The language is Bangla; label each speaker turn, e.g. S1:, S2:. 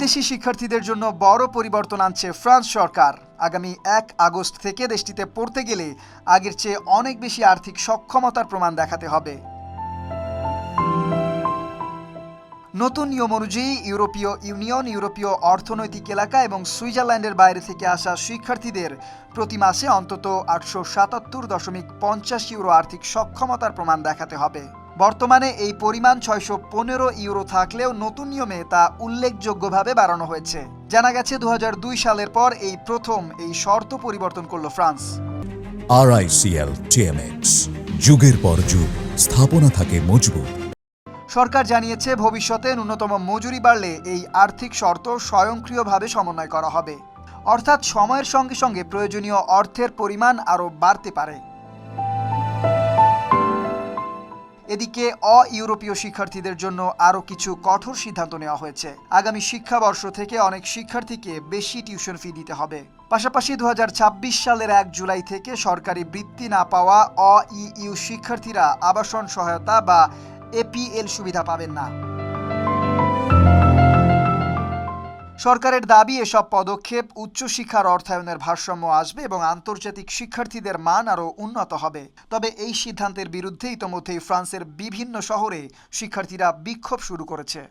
S1: বিদেশি শিক্ষার্থীদের জন্য বড় পরিবর্তন আনছে ফ্রান্স সরকার। আগামী ১ আগস্ট থেকে দেশটিতে পড়তে গেলে আগের চেয়ে অনেক বেশি আর্থিক সক্ষমতার প্রমাণ দেখাতে হবে। নতুন নিয়ম অনুযায়ী ইউরোপীয় ইউনিয়ন, ইউরোপীয় অর্থনৈতিক এলাকা এবং সুইজারল্যান্ডের বাইরে থেকে আসা শিক্ষার্থীদের প্রতি মাসে অন্তত ৮৭৭.৫০ ইউরো আর্থিক সক্ষমতার প্রমাণ দেখাতে হবে। বর্তমানে এই পরিমাণ ৬১৫ ইউরো থাকলেও নতুন নিয়মে তা উল্লেখযোগ্যভাবে বাড়ানো হয়েছে। জানা গেছে ২০০২ সালের পর এই প্রথম এই শর্ত পরিবর্তন করল ফ্রান্স।
S2: RICL TMX, যুগের পর যুগ স্থাপনা থাকে মজবুত।
S1: সরকার জানিয়েছে ভবিষ্যতে ন্যূনতম মজুরি বাড়লে এই আর্থিক শর্ত স্বয়ংক্রিয়ভাবে সমন্বয় করা হবে, অর্থাৎ সময়ের সঙ্গে সঙ্গে প্রয়োজনীয় অর্থের পরিমাণ আরও বাড়তে পারে। এদিকে ইউরোপীয় শিক্ষার্থীদের জন্য আরও কিছু কঠোর সিদ্ধান্ত নেওয়া হয়েছে। আগামী শিক্ষাবর্ষ থেকে অনেক শিক্ষার্থীকে বেশি টিউশন ফি দিতে হবে। পাশাপাশি ২০২৬ সালের ১ জুলাই থেকে সরকারি বৃত্তি না পাওয়া ইউ শিক্ষার্থীরা আবাসন সহায়তা বা APL সুবিধা পাবেন না। সরকারের দাবি, এসব পদক্ষেপ উচ্চশিক্ষার অর্থায়নের ভারসাম্য আসবে এবং আন্তর্জাতিক শিক্ষার্থীদের মান আরও উন্নত হবে। তবে এই সিদ্ধান্তের বিরুদ্ধে ইতোমধ্যেই ফ্রান্সের বিভিন্ন শহরে শিক্ষার্থীরা বিক্ষোভ শুরু করেছে।